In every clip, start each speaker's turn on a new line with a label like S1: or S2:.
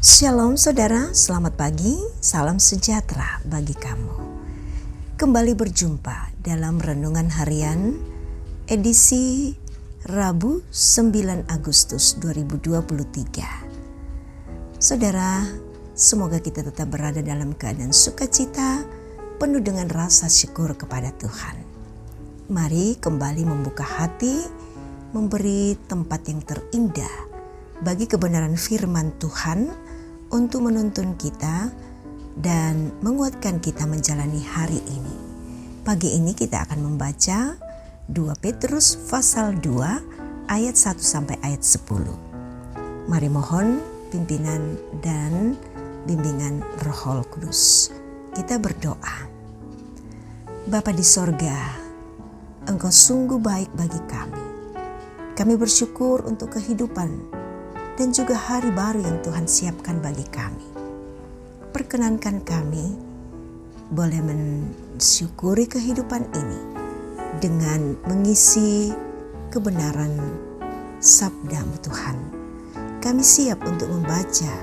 S1: Shalom saudara, selamat pagi, salam sejahtera bagi kamu. Kembali berjumpa dalam Renungan Harian edisi Rabu 9 Agustus 2023. Saudara, semoga kita tetap berada dalam keadaan sukacita, penuh dengan rasa syukur kepada Tuhan. Mari kembali membuka hati, memberi tempat yang terindah bagi kebenaran firman Tuhan untuk menuntun kita dan menguatkan kita menjalani hari ini. Pagi ini kita akan membaca 2 Petrus pasal 2 ayat 1 sampai ayat 10. Mari mohon pimpinan dan bimbingan Roh Kudus. Kita berdoa. Bapa di sorga, Engkau sungguh baik bagi kami. Kami bersyukur untuk kehidupan dan juga hari baru yang Tuhan siapkan bagi kami. Perkenankan kami boleh mensyukuri kehidupan ini dengan mengisi kebenaran sabda-Mu Tuhan. Kami siap untuk membaca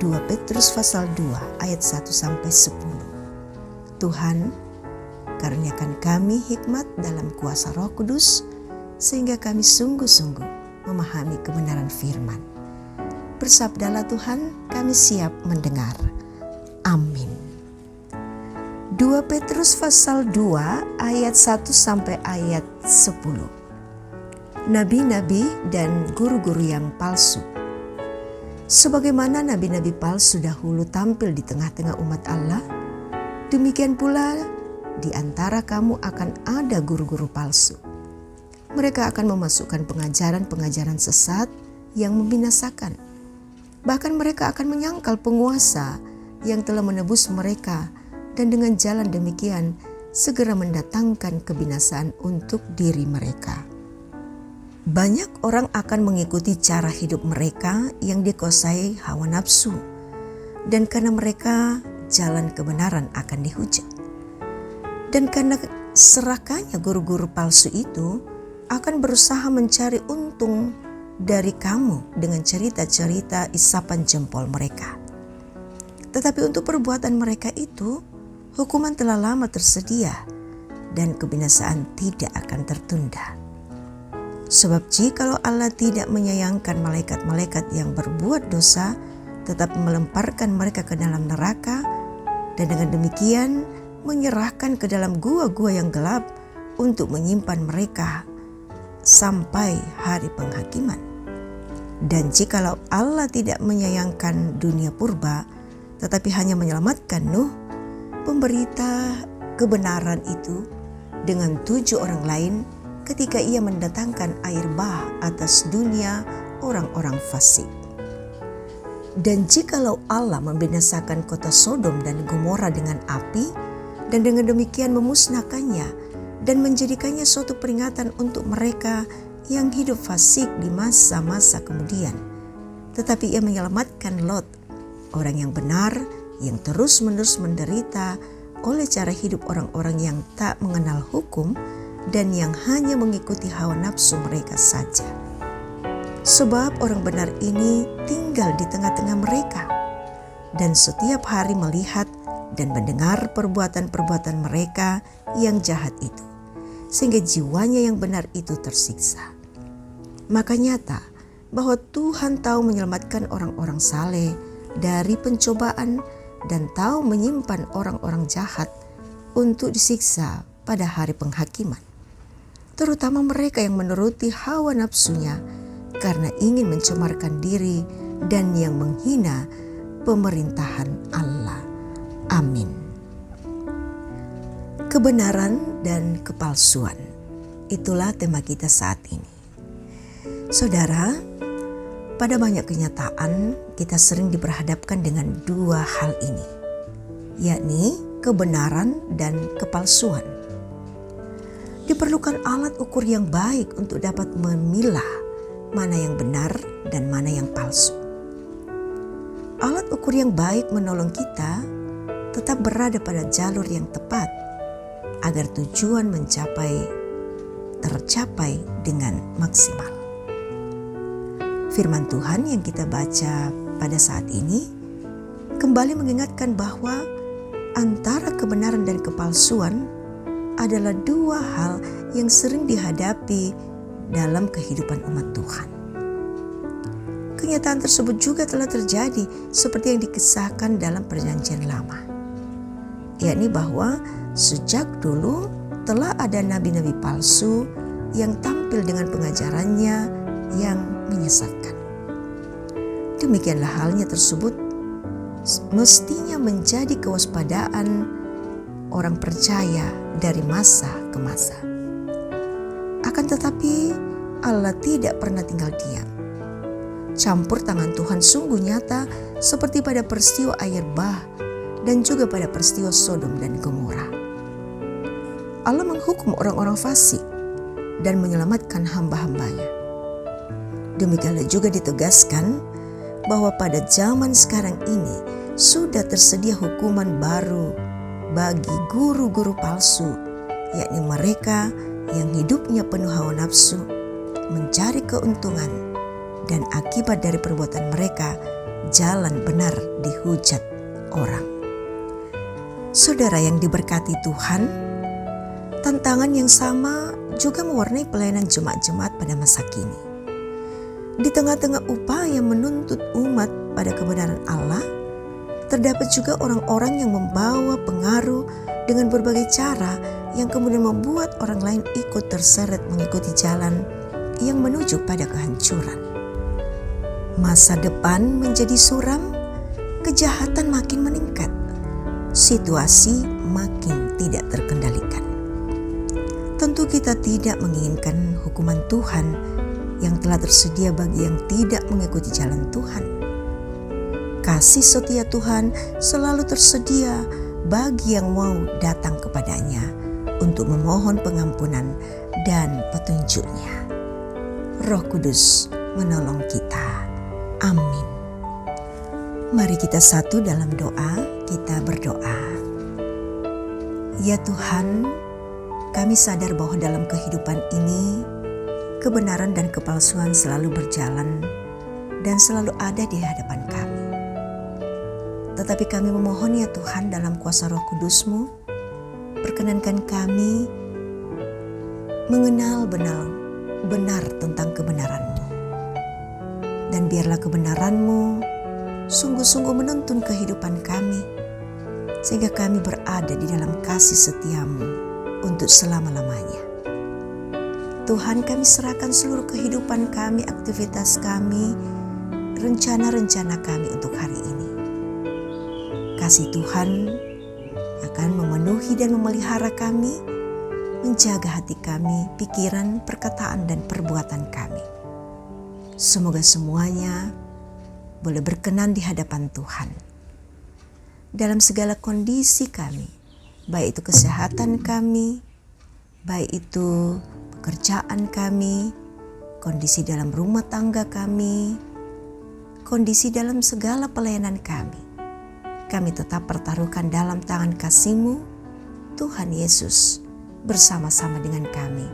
S1: 2 Petrus pasal 2 ayat 1 sampai 10. Tuhan, karuniakan kami hikmat dalam kuasa Roh Kudus sehingga kami sungguh-sungguh memahami kebenaran firman. Bersabdalah Tuhan, kami siap mendengar. Amin. 2 Petrus pasal 2 ayat 1 sampai ayat 10. Nabi-nabi dan guru-guru yang palsu. Sebagaimana nabi-nabi palsu dahulu tampil di tengah-tengah umat Allah, demikian pula di antara kamu akan ada guru-guru palsu. Mereka akan memasukkan pengajaran-pengajaran sesat yang membinasakan. Bahkan mereka akan menyangkal penguasa yang telah menebus mereka dan dengan jalan demikian segera mendatangkan kebinasaan untuk diri mereka. Banyak orang akan mengikuti cara hidup mereka yang dikuasai hawa nafsu, dan karena mereka jalan kebenaran akan dihujat. Dan karena serakahnya guru-guru palsu itu akan berusaha mencari untung dari kamu dengan cerita-cerita isapan jempol mereka. Tetapi untuk perbuatan mereka itu, hukuman telah lama tersedia dan kebinasaan tidak akan tertunda. Sebab jikalau Allah tidak menyayangkan malaikat-malaikat yang berbuat dosa, tetapi melemparkan mereka ke dalam neraka, dan dengan demikian menyerahkan ke dalam gua-gua yang gelap untuk menyimpan mereka sampai hari penghakiman. Dan jikalau Allah tidak menyayangkan dunia purba, tetapi hanya menyelamatkan Nuh, pemberita kebenaran itu, dengan 7 orang lain ketika ia mendatangkan air bah atas dunia orang-orang fasik. Dan jikalau Allah membinasakan kota Sodom dan Gomora dengan api, dan dengan demikian memusnahkannya dan menjadikannya suatu peringatan untuk mereka yang hidup fasik di masa-masa kemudian. Tetapi ia menyelamatkan Lot, orang yang benar yang terus-menerus menderita oleh cara hidup orang-orang yang tak mengenal hukum dan yang hanya mengikuti hawa nafsu mereka saja. Sebab orang benar ini tinggal di tengah-tengah mereka dan setiap hari melihat dan mendengar perbuatan-perbuatan mereka yang jahat itu, sehingga jiwanya yang benar itu tersiksa. Maka nyata bahwa Tuhan tahu menyelamatkan orang-orang saleh dari pencobaan dan tahu menyimpan orang-orang jahat untuk disiksa pada hari penghakiman, terutama mereka yang menuruti hawa nafsunya karena ingin mencemarkan diri dan yang menghina pemerintahan Allah. Amin. Kebenaran dan kepalsuan, itulah tema kita saat ini. Saudara, pada banyak kenyataan kita sering diperhadapkan dengan 2 hal ini, yakni kebenaran dan kepalsuan. Diperlukan alat ukur yang baik untuk dapat memilah mana yang benar dan mana yang palsu. Alat ukur yang baik menolong kita tetap berada pada jalur yang tepat agar tujuan tercapai dengan maksimal. Firman Tuhan yang kita baca pada saat ini kembali mengingatkan bahwa antara kebenaran dan kepalsuan adalah dua hal yang sering dihadapi dalam kehidupan umat Tuhan. Kenyataan tersebut juga telah terjadi seperti yang dikisahkan dalam Perjanjian Lama, yakni bahwa sejak dulu telah ada nabi-nabi palsu yang tampil dengan pengajarannya yang menyesatkan. Demikianlah halnya tersebut mestinya menjadi kewaspadaan orang percaya dari masa ke masa. Akan tetapi Allah tidak pernah tinggal diam. Campur tangan Tuhan sungguh nyata seperti pada peristiwa air bah dan juga pada peristiwa Sodom dan Gomora. Allah menghukum orang-orang fasik dan menyelamatkan hamba-hambanya. Demikianlah juga ditegaskan bahwa pada zaman sekarang ini sudah tersedia hukuman baru bagi guru-guru palsu, yakni mereka yang hidupnya penuh hawa nafsu, mencari keuntungan, dan akibat dari perbuatan mereka jalan benar dihujat orang. Saudara yang diberkati Tuhan, tantangan yang sama juga mewarnai pelayanan jemaat-jemaat pada masa kini. Di tengah-tengah upaya menuntut umat pada kebenaran Allah, terdapat juga orang-orang yang membawa pengaruh dengan berbagai cara yang kemudian membuat orang lain ikut terseret mengikuti jalan yang menuju pada kehancuran. Masa depan menjadi suram, kejahatan makin meningkat, situasi makin tidak terkendalikan. Tentu kita tidak menginginkan hukuman Tuhan yang telah tersedia bagi yang tidak mengikuti jalan Tuhan. Kasih setia Tuhan selalu tersedia bagi yang mau datang kepadanya untuk memohon pengampunan dan petunjuknya. Roh Kudus menolong kita. Amin. Mari kita satu dalam doa, kita berdoa. Ya Tuhan, kami sadar bahwa dalam kehidupan ini kebenaran dan kepalsuan selalu berjalan dan selalu ada di hadapan kami. Tetapi kami memohon ya Tuhan dalam kuasa Roh Kudus-Mu, perkenankan kami mengenal benar tentang kebenaran-Mu. Dan biarlah kebenaran-Mu sungguh-sungguh menuntun kehidupan kami, sehingga kami berada di dalam kasih setia-Mu untuk selama-lamanya. Tuhan, kami serahkan seluruh kehidupan kami, aktivitas kami, rencana-rencana kami untuk hari ini. Kasih Tuhan akan memenuhi dan memelihara kami, menjaga hati kami, pikiran, perkataan, dan perbuatan kami. Semoga semuanya boleh berkenan di hadapan Tuhan. Dalam segala kondisi kami, baik itu kesehatan kami, baik itu pekerjaan kami, kondisi dalam rumah tangga kami, kondisi dalam segala pelayanan kami tetap pertaruhkan dalam tangan kasih-Mu, Tuhan Yesus, bersama-sama dengan kami.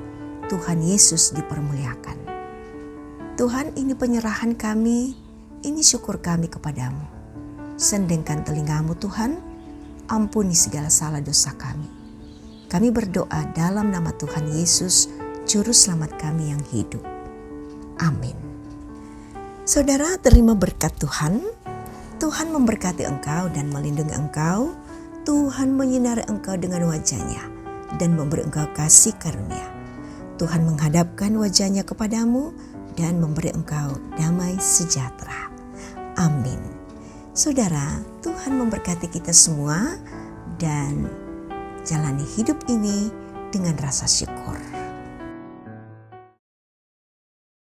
S1: Tuhan Yesus dipermuliakan. Tuhan, ini penyerahan kami, ini syukur kami kepadamu. Sendengkan telinga-Mu Tuhan, ampuni segala salah dosa kami. Kami berdoa dalam nama Tuhan Yesus, Juru Selamat kami yang hidup. Amin. Saudara, terima berkat Tuhan. Tuhan memberkati engkau dan melindungi engkau. Tuhan menyinari engkau dengan wajah-Nya dan memberi engkau kasih karunia. Tuhan menghadapkan wajah-Nya kepadamu dan memberi engkau damai sejahtera. Amin. Saudara, Tuhan memberkati kita semua dan jalani hidup ini dengan rasa syukur.